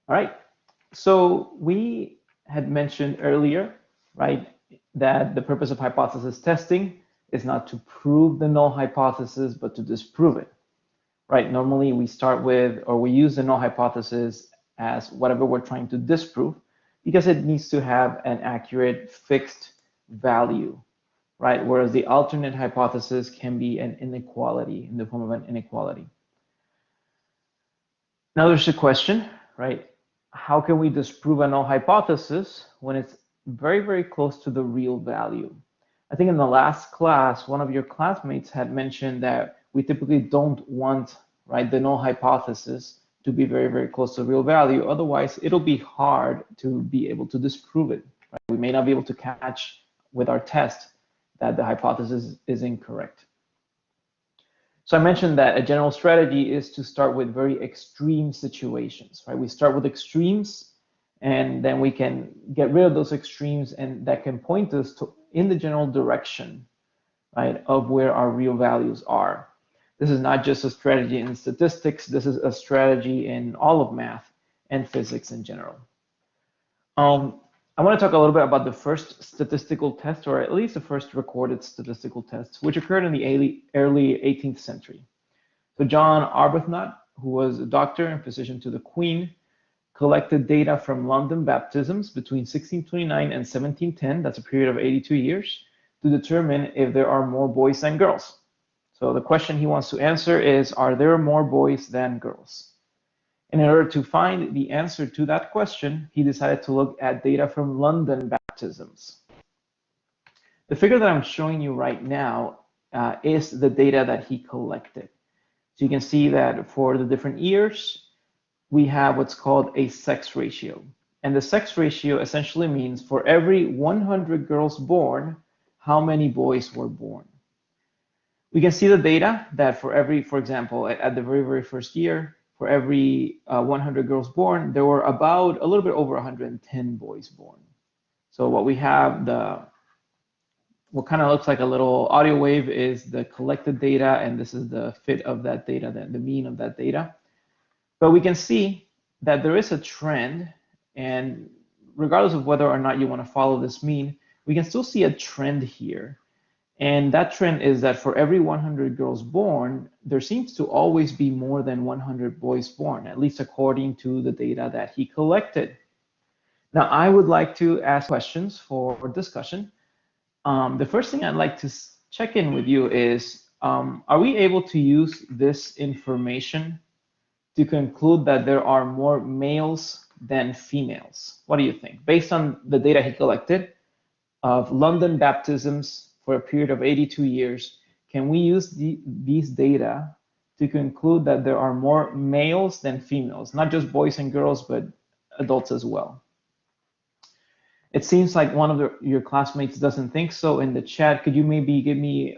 All right, so we had mentioned earlier, right, that the purpose of hypothesis testing is not to prove the null hypothesis, but to disprove it, right? Normally we start with, or we use the null hypothesis as whatever we're trying to disprove, because it needs to have an accurate fixed value, right? Whereas the alternate hypothesis can be an inequality in the form of an inequality. Now there's a question, right? How can we disprove a null hypothesis when it's very, very close to the real value? I think in the last class, one of your classmates had mentioned that we typically don't want, right, the null hypothesis to be very, very close to real value. Otherwise, it'll be hard to be able to disprove it. Right? We may not be able to catch with our test that the hypothesis is incorrect. So I mentioned that a general strategy is to start with very extreme situations, right? We start with extremes, and then we can get rid of those extremes, and that can point us to in the general direction, right, of where our real values are. This is not just a strategy in statistics. This is a strategy in all of math and physics in general. I want to talk a little bit about the first statistical test, or at least the first recorded statistical test, which occurred in the early 18th century. So John Arbuthnot, who was a doctor and physician to the Queen, collected data from London baptisms between 1629 and 1710, that's a period of 82 years, to determine if there are more boys than girls. So the question he wants to answer is, are there more boys than girls? And in order to find the answer to that question, he decided to look at data from London baptisms. The figure that I'm showing you right now is the data that he collected. So you can see that for the different years, we have what's called a sex ratio. And the sex ratio essentially means for every 100 girls born, how many boys were born. We can see the data that for every, for example, at the very, very first year, for every 100 girls born, there were about a little bit over 110 boys born. So what we have, what kind of looks like a little audio wave is the collected data, and this is the fit of that data, the mean of that data. But we can see that there is a trend, and regardless of whether or not you want to follow this mean, we can still see a trend here. And that trend is that for every 100 girls born, there seems to always be more than 100 boys born, at least according to the data that he collected. Now, I would like to ask questions for discussion. The first thing I'd like to check in with you is, are we able to use this information to conclude that there are more males than females? What do you think? Based on the data he collected of London baptisms for a period of 82 years, can we use these data to conclude that there are more males than females, not just boys and girls, but adults as well? It seems like one of your classmates doesn't think so. In the chat, could you maybe give me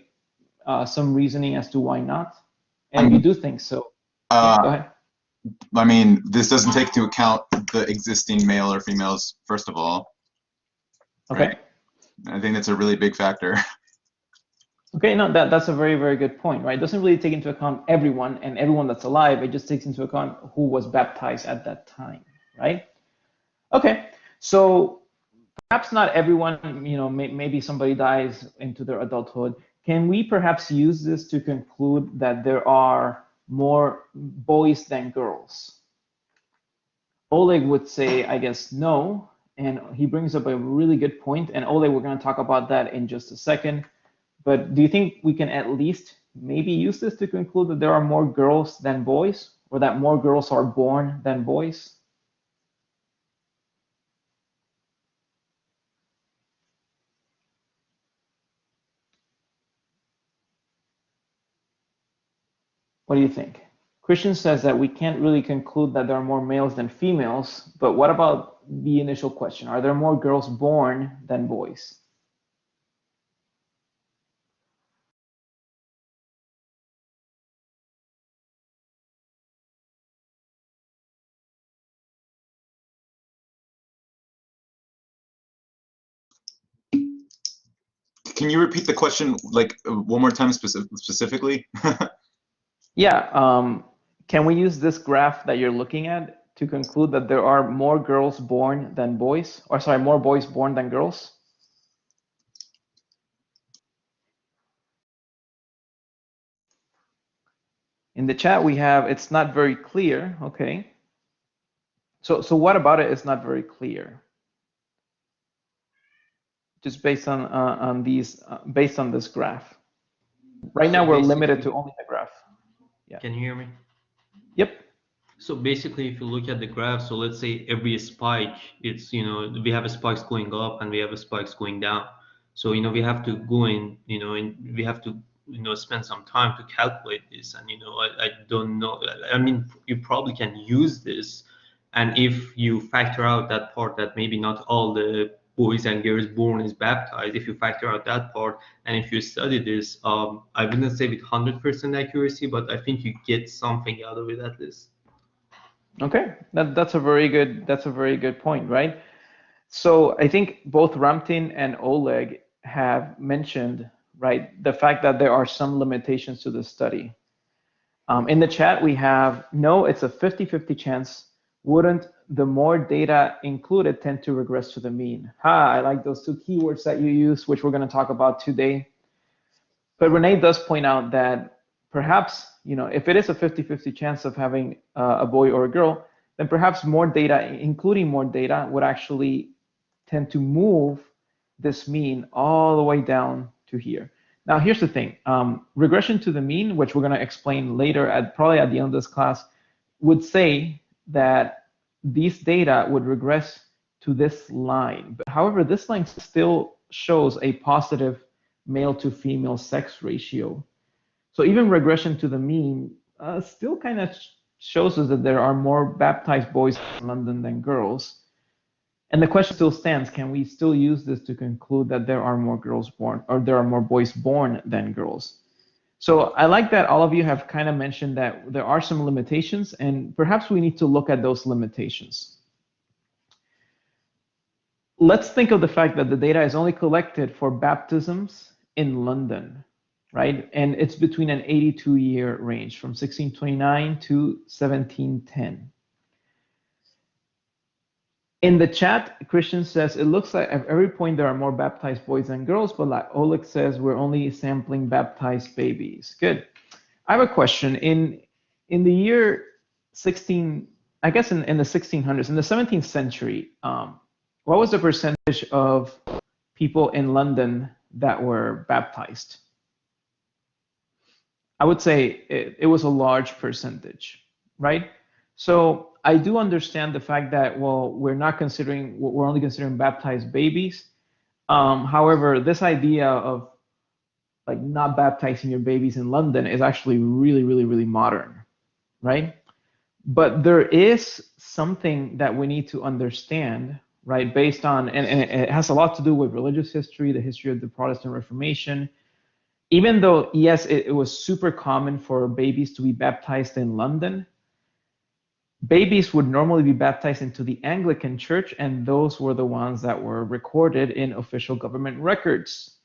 some reasoning as to why not? And if you do think so, go ahead. I mean, this doesn't take into account the existing male or females, first of all. Okay. Right? I think that's a really big factor. Okay, no, that's a very, very good point, right? It doesn't really take into account everyone and everyone that's alive. It just takes into account who was baptized at that time, right? Okay, so perhaps not everyone, you know, maybe somebody dies into their adulthood. Can we perhaps use this to conclude that there are more boys than girls? Oleg would say, I guess, no. And he brings up a really good point. And Oleg, we're going to talk about that in just a second. But do you think we can at least maybe use this to conclude that there are more girls than boys, or that more girls are born than boys? What do you think? Christian says that we can't really conclude that there are more males than females, but what about the initial question? Are there more girls born than boys? Can you repeat the question like one more time specifically? Yeah, can we use this graph that you're looking at to conclude that there are more girls born than boys, or sorry, more boys born than girls? In the chat we have, it's not very clear. Okay. So what about it is not very clear? Just based on these, based on this graph. Right now we're limited to only the graph. Yeah. Can you hear me? Yep. So basically, if you look at the graph, so let's say every spike, it's, we have a spikes going up and we have a spikes going down. So, we have to go in, and we have to, spend some time to calculate this. And, I don't know. I mean, you probably can use this. And if you factor out that part that maybe not all the boys and girls born is baptized, if you factor out that part, and if you study this, I wouldn't say with 100% accuracy, but I think you get something out of it at least. Okay, that's a very good point, right? So I think both Ramtin and Oleg have mentioned, right, the fact that there are some limitations to the study. In the chat we have, no, it's a 50-50 chance. Wouldn't the more data included tend to regress to the mean? I like those two keywords that you use, which we're going to talk about today. But Renee does point out that perhaps, if it is a 50-50 chance of having a boy or a girl, then perhaps more data, including more data, would actually tend to move this mean all the way down to here. Now, here's the thing. Regression to the mean, which we're going to explain later, probably at the end of this class, would say that these data would regress to this line. But however, this line still shows a positive male to female sex ratio. So even regression to the mean still kind of shows us that there are more baptized boys in London than girls. And the question still stands, can we still use this to conclude that there are more girls born, or there are more boys born than girls? So I like that all of you have kind of mentioned that there are some limitations, and perhaps we need to look at those limitations. Let's think of the fact that the data is only collected for baptisms in London, right? And it's between an 82-year range from 1629 to 1710. In the chat, Christian says, it looks like at every point there are more baptized boys than girls, but like Oleg says, we're only sampling baptized babies. Good. I have a question. In the year 16, I guess in the 1600s, in the 17th century, what was the percentage of people in London that were baptized? I would say it was a large percentage, right? So I do understand the fact that, well, we're only considering baptized babies. However, this idea of like not baptizing your babies in London is actually really, really, really modern, right? But there is something that we need to understand, right, based on, and it has a lot to do with religious history, the history of the Protestant Reformation. Even though, yes, it was super common for babies to be baptized in London, babies would normally be baptized into the Anglican Church, and those were the ones that were recorded in official government records.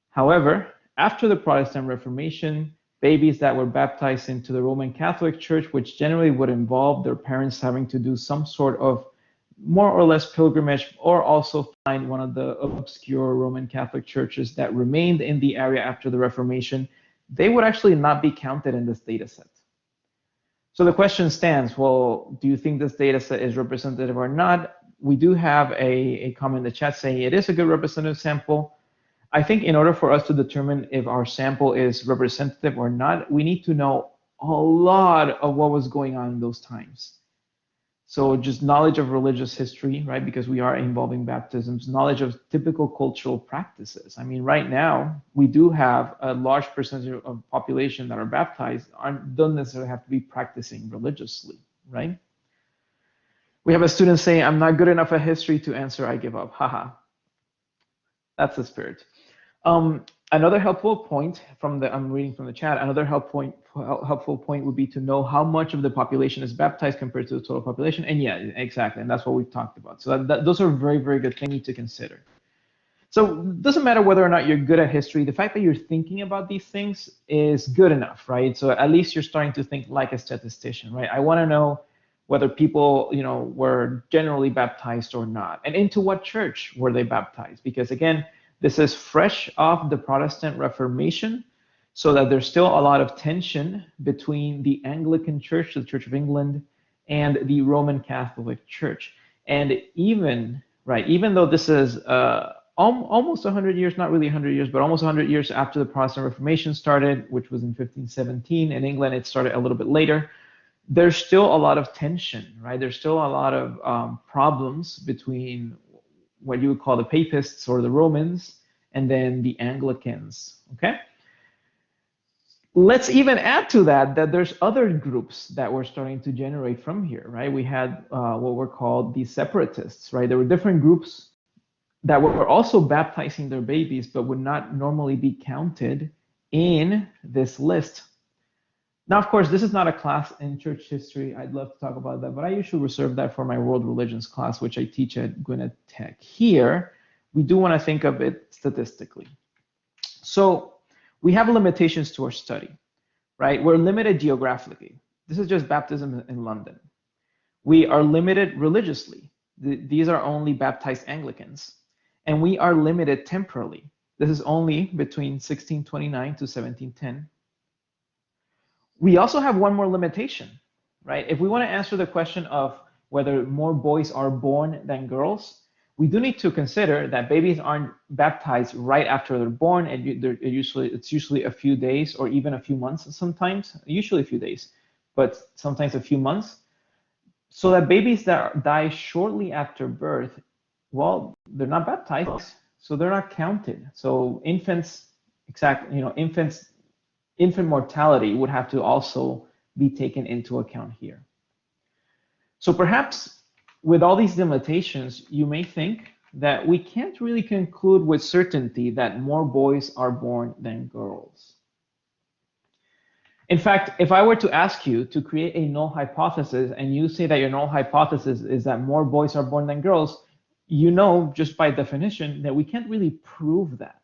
However, after the Protestant Reformation, babies that were baptized into the Roman Catholic Church, which generally would involve their parents having to do some sort of more or less pilgrimage, or also find one of the obscure Roman Catholic churches that remained in the area after the Reformation, they would actually not be counted in this data set. So the question stands, well, do you think this data set is representative or not? We do have a comment in the chat saying it is a good representative sample. I think in order for us to determine if our sample is representative or not, we need to know a lot of what was going on in those times. So just knowledge of religious history, right? Because we are involving baptisms, knowledge of typical cultural practices. I mean, right now, we do have a large percentage of population that are baptized, don't necessarily have to be practicing religiously, right? We have a student saying, I'm not good enough at history to answer, I give up, haha. That's the spirit. Another helpful point I'm reading from the chat, another helpful point would be to know how much of the population is baptized compared to the total population. And yeah, exactly, and that's what we've talked about. So those are very, very good things to consider. So it doesn't matter whether or not you're good at history, the fact that you're thinking about these things is good enough, right? So at least you're starting to think like a statistician, right? I wanna know whether people, were generally baptized or not, and into what church were they baptized. Because again, this is fresh off the Protestant Reformation, so that there's still a lot of tension between the Anglican Church, the Church of England, and the Roman Catholic Church. And even though this is almost 100 years, not really 100 years, but almost 100 years after the Protestant Reformation started, which was in 1517. In England, it started a little bit later. There's still a lot of tension, right? There's still a lot of problems between what you would call the Papists or the Romans and then the Anglicans, okay? Let's even add to that there's other groups that were starting to generate from here, right? We had what were called the separatists, right? There were different groups that were also baptizing their babies, but would not normally be counted in this list. Now, of course, this is not a class in church history. I'd love to talk about that, but I usually reserve that for my world religions class, which I teach at Gwinnett Tech. Here, we do want to think of it statistically. So we have limitations to our study, right? We're limited geographically. This is just baptism in London. We are limited religiously. These are only baptized Anglicans. And we are limited temporally. This is only between 1629 to 1710. We also have one more limitation, right? If we want to answer the question of whether more boys are born than girls, we do need to consider that babies aren't baptized right after they're born, and it's usually a few days or even a few months sometimes, usually a few days, but sometimes a few months. So that babies that die shortly after birth, well, they're not baptized, so they're not counted. So infant mortality would have to also be taken into account here. So perhaps with all these limitations, you may think that we can't really conclude with certainty that more boys are born than girls. In fact, if I were to ask you to create a null hypothesis and you say that your null hypothesis is that more boys are born than girls, you know just by definition that we can't really prove that.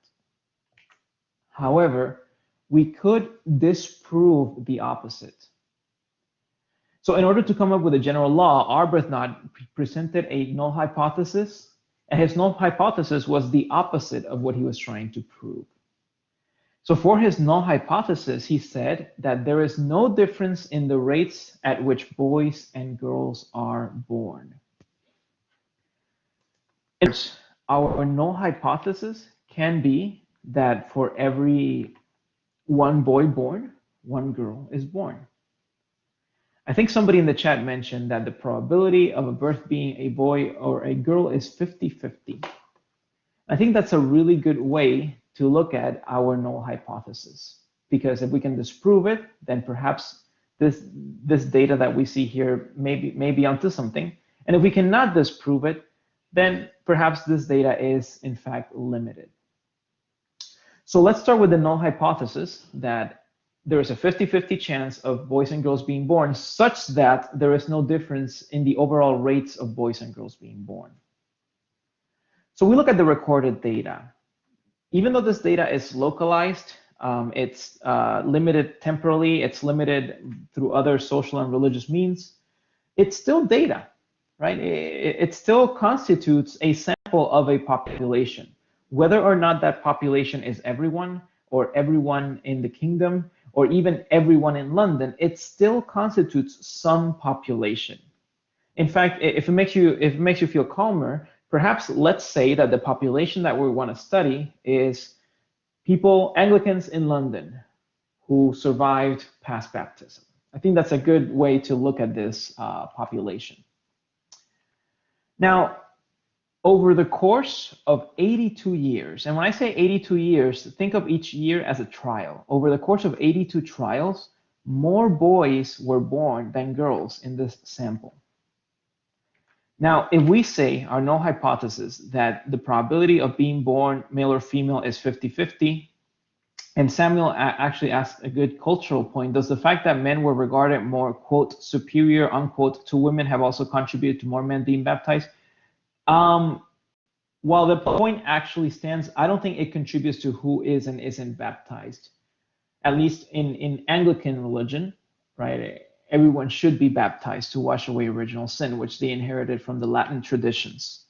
However, we could disprove the opposite. So in order to come up with a general law, Arbuthnot presented a null hypothesis, and his null hypothesis was the opposite of what he was trying to prove. So for his null hypothesis, he said that there is no difference in the rates at which boys and girls are born. Our null hypothesis can be that for every one boy born, one girl is born. I think somebody in the chat mentioned that the probability of a birth being a boy or a girl is 50-50. I think that's a really good way to look at our null hypothesis, because if we can disprove it, then perhaps this data that we see here may be onto something. And if we cannot disprove it, then perhaps this data is in fact limited. So let's start with the null hypothesis that there is a 50-50 chance of boys and girls being born, such that there is no difference in the overall rates of boys and girls being born. So we look at the recorded data. Even though this data is localized, it's limited temporally, it's limited through other social and religious means, it's still data, right? It still constitutes a sample of a population. Whether or not that population is everyone, or everyone in the kingdom, or even everyone in London, it still constitutes some population. In fact, if it makes you feel calmer, perhaps let's say that the population that we want to study is people, Anglicans in London, who survived past baptism. I think that's a good way to look at this population. Now, over the course of 82 years, and when I say 82 years, think of each year as a trial. Over the course of 82 trials, more boys were born than girls in this sample. Now, if we say our null hypothesis that the probability of being born male or female is 50-50, and Samuel actually asked a good cultural point, does the fact that men were regarded more, quote, superior, unquote, to women have also contributed to more men being baptized? While the point actually stands, I don't think it contributes to who is and isn't baptized, at least in Anglican religion, right? everyone should be baptized to wash away original sin, which they inherited from the Latin traditions.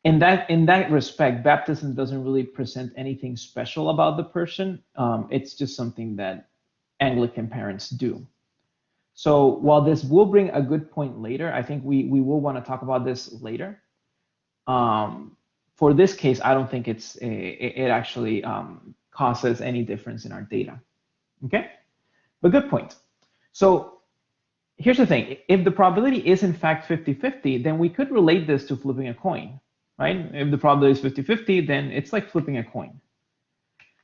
In that respect, baptism doesn't really present anything special about the person. It's just something that Anglican parents do. So while this will bring a good point later, I think we will want to talk about this later. For this case, I don't think it actually causes any difference in our data. Okay, but good point. So here's the thing. If the probability is in fact 50-50, then we could relate this to flipping a coin, right? If the probability is 50-50, then it's like flipping a coin.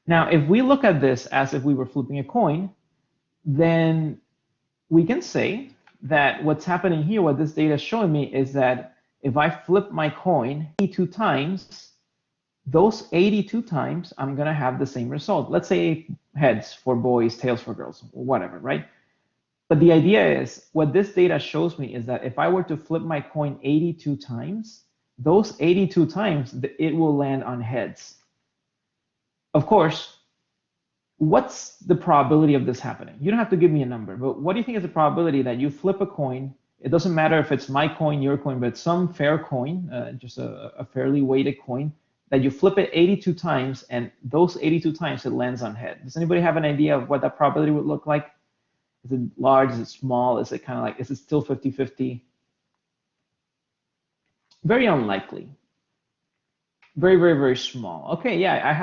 Now, if we look at this as if we were flipping a coin, then we can say that what's happening here, what this data is showing me, is that if I flip my coin 82 times, those 82 times, I'm going to have the same result. Let's say heads for boys, tails for girls, whatever, right? But the idea is, what this data shows me is that if I were to flip my coin 82 times, those 82 times, it will land on heads. Of course, what's the probability of this happening? You don't have to give me a number, but what do you think is the probability that you flip a coin? It doesn't matter if it's my coin, your coin, but some fair coin, just a fairly weighted coin, that you flip it 82 times, and those 82 times it lands on head. Does anybody have an idea of what that probability would look like? Is it large? Is it small? Is it kind of like, is it still 50-50? Very unlikely. Very, very, very small. Okay, yeah,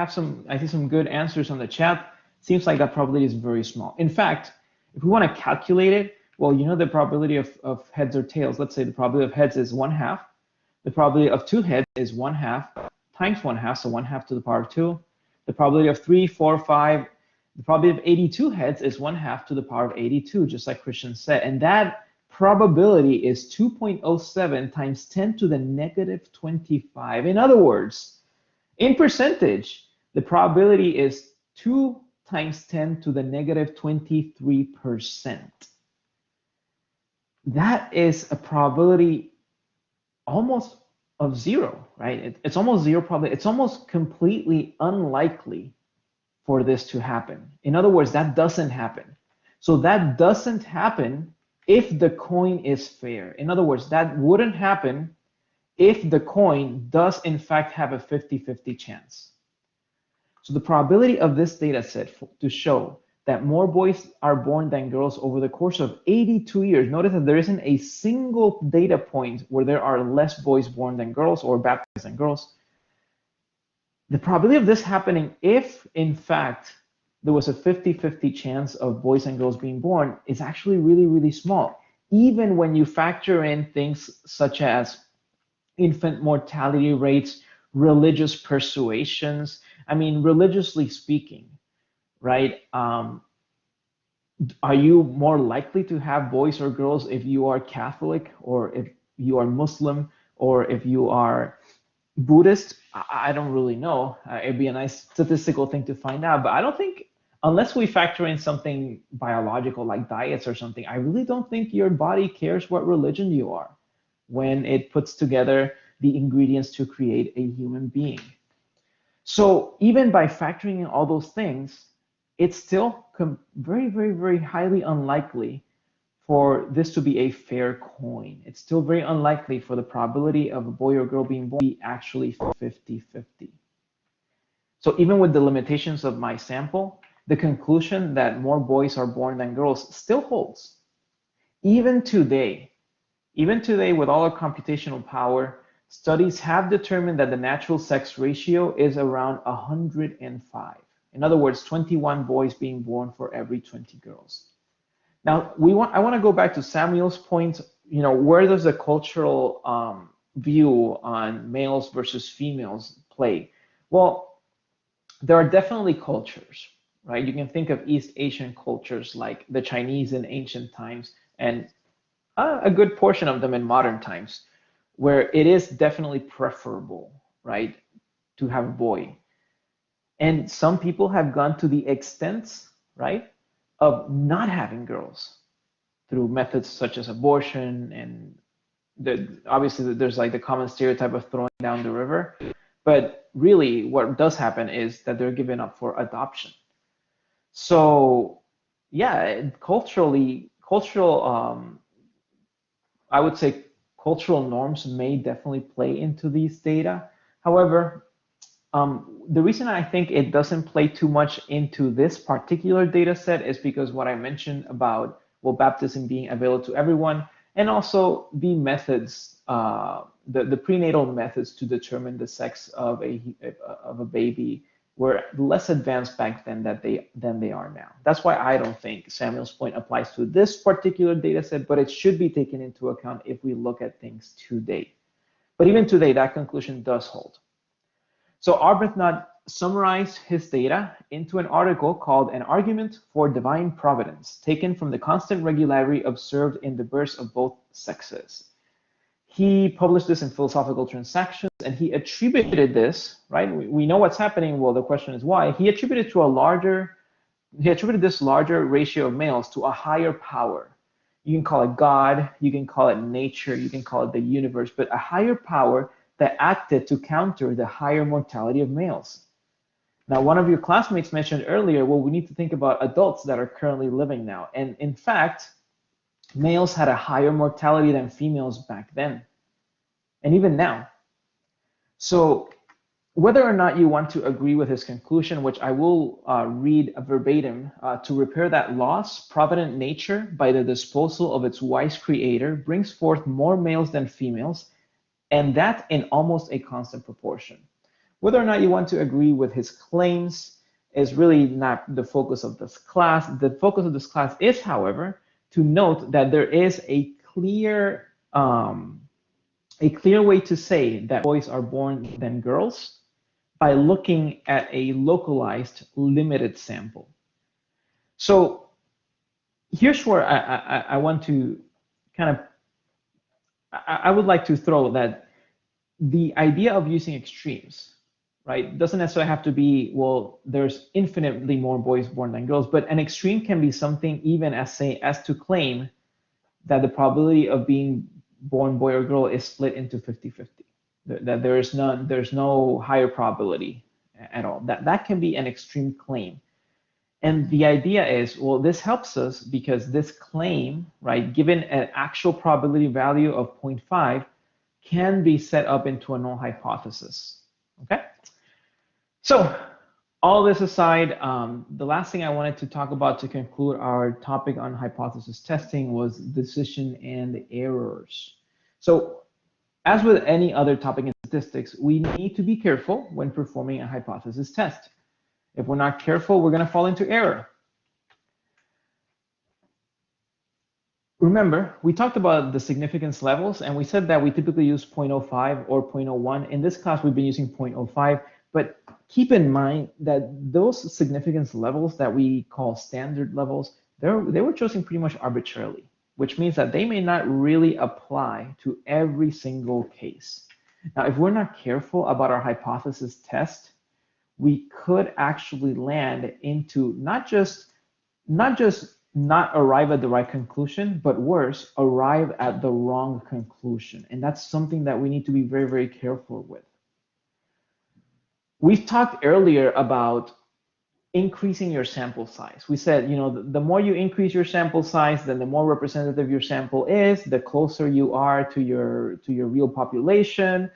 I see some good answers on the chat. Seems like that probability is very small. In fact, if we want to calculate it, well, you know the probability of heads or tails. Let's say the probability of heads is 1/2. The probability of 2 heads is 1/2 times 1/2, so 1/2 to the power of 2. The probability of 3, 4, 5, the probability of 82 heads is 1/2 to the power of 82, just like Christian said. And that probability is 2.07 times 10 to the negative 25. In other words, in percentage, the probability is 2 times 10 to the negative 23%. That is a probability almost of 0, right? It's almost 0 probability. It's almost completely unlikely for this to happen. In other words, that doesn't happen. So that doesn't happen if the coin is fair. In other words, that wouldn't happen if the coin does in fact have a 50-50 chance. So the probability of this data set to show that more boys are born than girls over the course of 82 years, notice that there isn't a single data point where there are less boys born than girls or baptized than girls. The probability of this happening if in fact there was a 50-50 chance of boys and girls being born is actually really, really small. Even when you factor in things such as infant mortality rates, religious persuasions. I mean, religiously speaking, right? Are you more likely to have boys or girls if you are Catholic, or if you are Muslim, or if you are Buddhist? I don't really know. It'd be a nice statistical thing to find out, but I don't think, unless we factor in something biological like diets or something, I really don't think your body cares what religion you are when it puts together the ingredients to create a human being. So even by factoring in all those things, it's still very, very, very highly unlikely for this to be a fair coin. It's still very unlikely for the probability of a boy or girl being born to be actually 50-50. So even with the limitations of my sample, the conclusion that more boys are born than girls still holds. Even today with all our computational power, studies have determined that the natural sex ratio is around 105. In other words, 21 boys being born for every 20 girls. Now, I want to go back to Samuel's point. You know, where does the cultural view on males versus females play? Well, there are definitely cultures, right? You can think of East Asian cultures like the Chinese in ancient times, and a good portion of them in modern times, where it is definitely preferable, right, to have a boy. And some people have gone to the extent, right, of not having girls through methods such as abortion, and obviously there's like the common stereotype of throwing down the river, but really what does happen is that they're given up for adoption. So yeah, culturally cultural, I would say cultural norms may definitely play into these data. However, the reason I think it doesn't play too much into this particular data set is because what I mentioned about, well, baptism being available to everyone, and also the methods, the prenatal methods to determine the sex of a baby were less advanced back then than they are now. That's why I don't think Samuel's point applies to this particular data set, but it should be taken into account if we look at things today. But even today, that conclusion does hold. So Arbuthnot summarized his data into an article called An Argument for Divine Providence, taken from the constant regularity observed in the births of both sexes. He published this in Philosophical Transactions, and he attributed this, right? We know what's happening. Well, the question is why. He attributed this larger ratio of males to a higher power. You can call it God, you can call it nature, you can call it the universe, but a higher power that acted to counter the higher mortality of males. Now, one of your classmates mentioned earlier, well, we need to think about adults that are currently living now. And in fact, males had a higher mortality than females back then, and even now. So whether or not you want to agree with his conclusion, which I will read verbatim, to repair that loss, provident nature, by the disposal of its wise creator, brings forth more males than females, and that in almost a constant proportion. Whether or not you want to agree with his claims is really not the focus of this class. The focus of this class is, however, to note that there is a clear way to say that boys are born than girls by looking at a localized, limited sample. So here's where I want to kind of, I would like to throw that the idea of using extremes, right, doesn't necessarily have to be, well, there's infinitely more boys born than girls, but an extreme can be something even as to claim that the probability of being born boy or girl is split into 50-50, that there's no higher probability at all. That can be an extreme claim. And the idea is, well, this helps us because this claim, right, given an actual probability value of 0.5, can be set up into a null hypothesis, okay? So all this aside, the last thing I wanted to talk about to conclude our topic on hypothesis testing was decision and errors. So as with any other topic in statistics, we need to be careful when performing a hypothesis test. If we're not careful, we're going to fall into error. Remember, we talked about the significance levels, and we said that we typically use 0.05 or 0.01. In this class, we've been using 0.05, but keep in mind that those significance levels that we call standard levels, they were chosen pretty much arbitrarily, which means that they may not really apply to every single case. Now, if we're not careful about our hypothesis test, we could actually land into not just not arrive at the right conclusion, but worse, arrive at the wrong conclusion. And that's something that we need to be very, very careful with. We've talked earlier about increasing your sample size. We said, you know, the more you increase your sample size, then the more representative your sample is, the closer you are to your real population,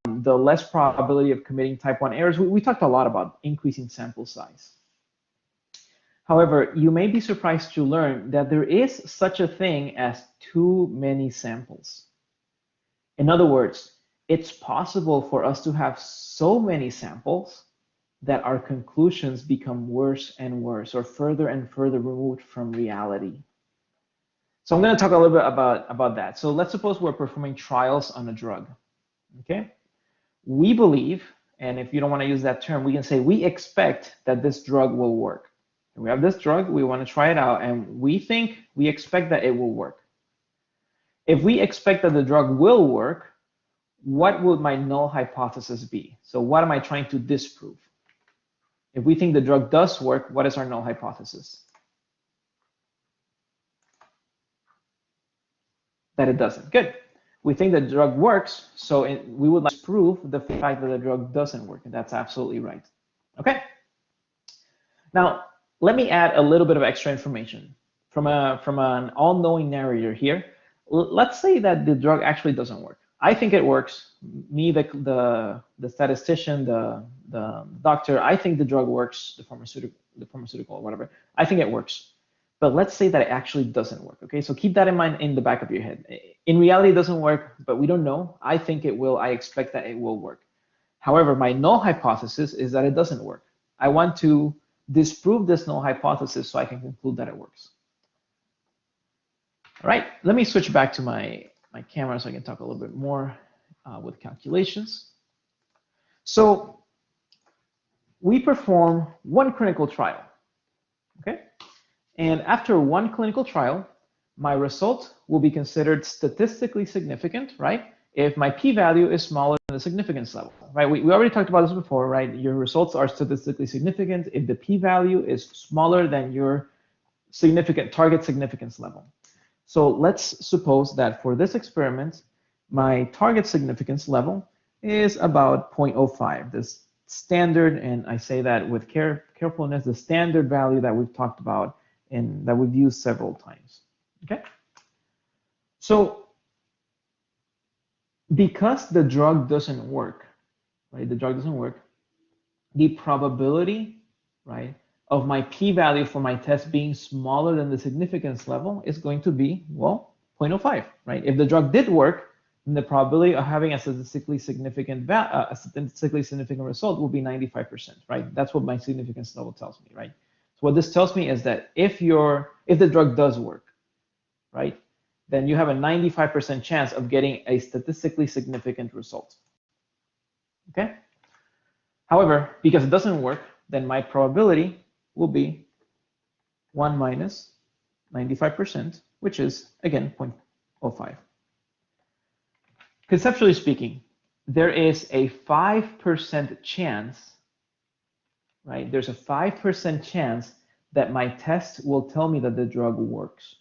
the less probability of committing type 1 errors. We talked a lot about increasing sample size. However, you may be surprised to learn that there is such a thing as too many samples. In other words, it's possible for us to have so many samples that our conclusions become worse and worse, or further and further removed from reality. So I'm going to talk a little bit about that. So let's suppose we're performing trials on a drug. Okay? We believe, and if you don't want to use that term, we can say we expect that this drug will work. We have this drug, we want to try it out, and we expect that it will work. If we expect that the drug will work, what would my null hypothesis be? So what am I trying to disprove? If we think the drug does work, what is our null hypothesis? That it doesn't. Good. We think the drug works, so we would like to prove the fact that the drug doesn't work, and that's absolutely right. Okay? Now, let me add a little bit of extra information. from an all-knowing narrator here, let's say that the drug actually doesn't work. I think it works. Me, the statistician, the doctor, I think the drug works, the pharmaceutical or whatever. I think it works. But let's say that it actually doesn't work, okay? So keep that in mind in the back of your head. In reality, it doesn't work, but we don't know. I think it will. I expect that it will work. However, my null hypothesis is that it doesn't work. I want to disprove this null hypothesis so I can conclude that it works. All right, let me switch back to my camera so I can talk a little bit more with calculations. So we perform one clinical trial, okay? And after one clinical trial, my result will be considered statistically significant, right? If my p-value is smaller than the significance level, right? We already talked about this before, right? Your results are statistically significant if the p-value is smaller than your target significance level. So let's suppose that for this experiment, my target significance level is about 0.05, this standard, and I say that with carefulness, the standard value that we've talked about and that we've used several times, okay? So because the drug doesn't work, right? The drug doesn't work, the probability, right, of my p-value for my test being smaller than the significance level is going to be, well, 0.05, right? If the drug did work, then the probability of having a statistically significant result will be 95%, right? That's what my significance level tells me, right? So what this tells me is that if the drug does work, right, then you have a 95% chance of getting a statistically significant result, okay? However, because it doesn't work, then my probability will be 1 minus 95%, which is, again, 0.05. Conceptually speaking, there is a 5% chance, right? There's a 5% chance that my test will tell me that the drug works.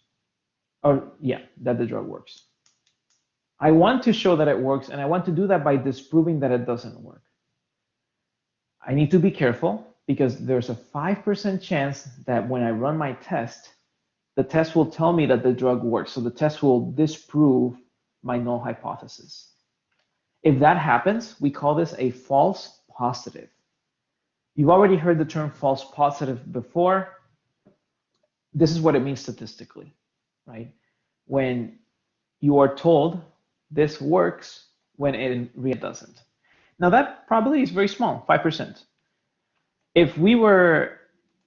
Or, yeah, that the drug works. I want to show that it works, and I want to do that by disproving that it doesn't work. I need to be careful because there's a 5% chance that when I run my test, the test will tell me that the drug works. So the test will disprove my null hypothesis. If that happens, we call this a false positive. You've already heard the term false positive before. This is what it means statistically, right? When you are told this works when it really doesn't. Now that probability is very small, 5%. If we were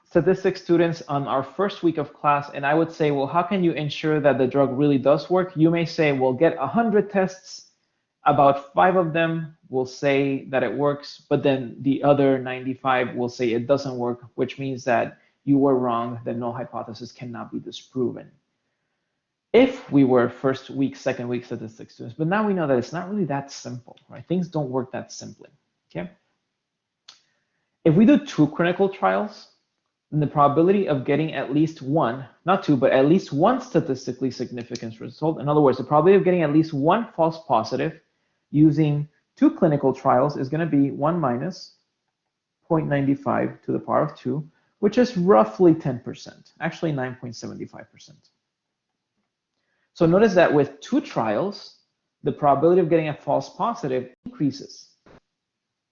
statistics students on our first week of class, and I would say, well, how can you ensure that the drug really does work? You may say, well, get 100 tests, about 5 of them will say that it works, but then the other 95 will say it doesn't work, which means that you were wrong, the null hypothesis cannot be disproven. If we were first week, second week statistics students, but now we know that it's not really that simple, right? Things don't work that simply, okay? If we do 2 clinical trials, then the probability of getting at least one, not 2, but at least one statistically significant result, in other words, the probability of getting at least one false positive using 2 clinical trials is going to be 1 minus 0.95 to the power of 2, which is roughly 10%, actually 9.75%. So notice that with 2 trials, the probability of getting a false positive increases.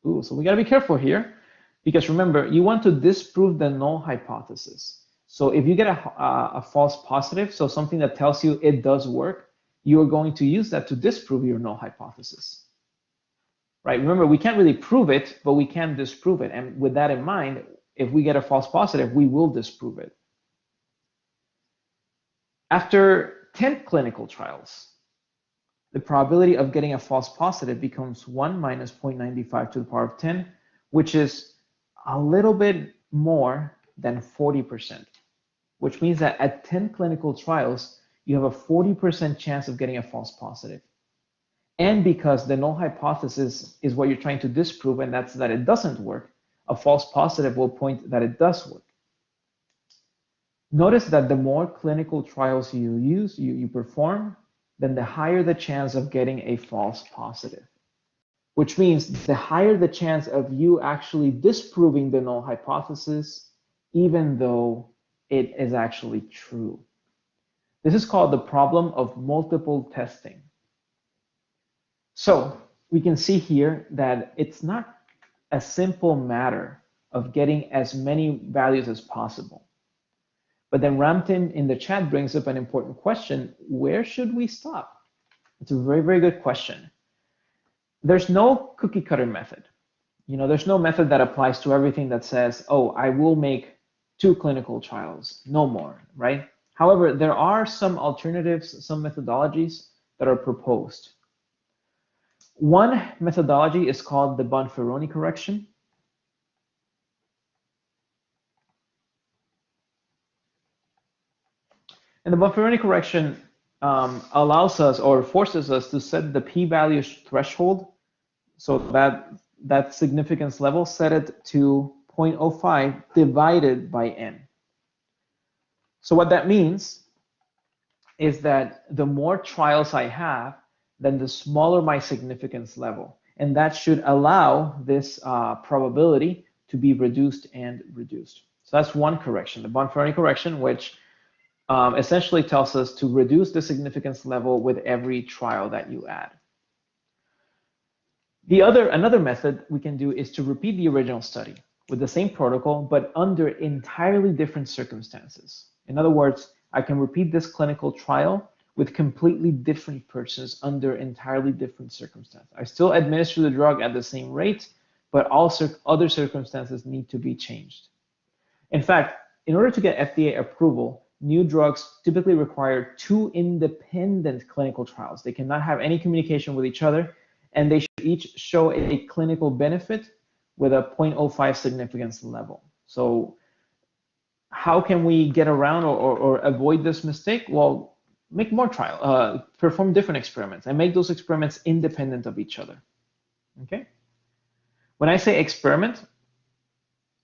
Ooh, so we got to be careful here, because remember, you want to disprove the null hypothesis. So if you get a false positive, so something that tells you it does work, you are going to use that to disprove your null hypothesis, right? Remember, we can't really prove it, but we can disprove it. And with that in mind, if we get a false positive, we will disprove it. After 10 clinical trials, the probability of getting a false positive becomes 1 minus 0.95 to the power of 10, which is a little bit more than 40%, which means that at 10 clinical trials, you have a 40% chance of getting a false positive. And because the null hypothesis is what you're trying to disprove, and that's that it doesn't work, a false positive will point that it does work. Notice that the more clinical trials you perform, then the higher the chance of getting a false positive, which means the higher the chance of you actually disproving the null hypothesis, even though it is actually true. This is called the problem of multiple testing. So we can see here that it's not a simple matter of getting as many values as possible. But then Ramtin in the chat brings up an important question. Where should we stop? It's a very, very good question. There's no cookie cutter method. There's no method that applies to everything that says, oh, I will make 2 clinical trials, no more, right? However, there are some alternatives, some methodologies that are proposed. One methodology is called the Bonfironi correction. And the Bonfironi correction allows us or forces us to set the p-value threshold, so that significance level, set it to 0.05 divided by n. So what that means is that the more trials I have, then the smaller my significance level. And that should allow this probability to be reduced and reduced. So that's one correction, the Bonfironi correction, which essentially tells us to reduce the significance level with every trial that you add. Another method we can do is to repeat the original study with the same protocol, but under entirely different circumstances. In other words, I can repeat this clinical trial with completely different persons under entirely different circumstances. I still administer the drug at the same rate, but also other circumstances need to be changed. In fact, in order to get FDA approval, new drugs typically require 2 independent clinical trials. They cannot have any communication with each other, and they should each show a clinical benefit with a 0.05 significance level. So how can we get around or avoid this mistake? Well, make more trials, perform different experiments, and make those experiments independent of each other. Okay? When I say experiment,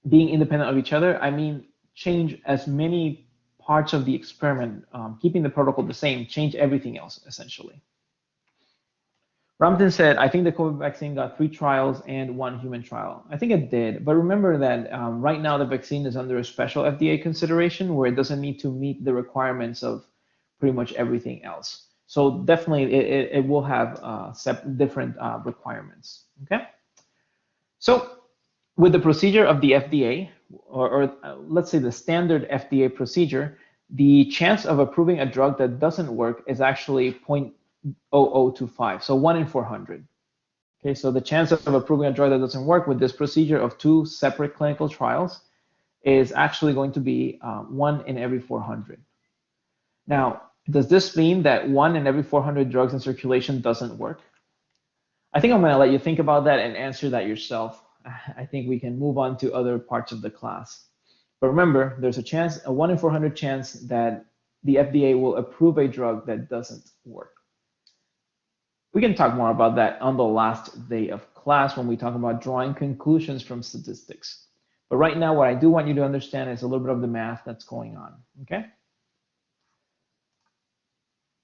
being independent of each other, I mean change as many parts of the experiment, keeping the protocol the same, change everything else, essentially. Ramtin said, I think the COVID vaccine got 3 trials and 1 human trial. I think it did, but remember that right now the vaccine is under a special FDA consideration where it doesn't need to meet the requirements of pretty much everything else. So definitely it will have different requirements, okay? So with the procedure of the FDA, or let's say the standard FDA procedure, the chance of approving a drug that doesn't work is actually 0.0025, so 1 in 400. Okay, so the chance of approving a drug that doesn't work with this procedure of 2 separate clinical trials is actually going to be 1 in every 400. Now, does this mean that 1 in every 400 drugs in circulation doesn't work? I think I'm going to let you think about that and answer that yourself. I think we can move on to other parts of the class. But remember, there's a 1 in 400 chance that the FDA will approve a drug that doesn't work. We can talk more about that on the last day of class when we talk about drawing conclusions from statistics. But right now, what I do want you to understand is a little bit of the math that's going on, okay?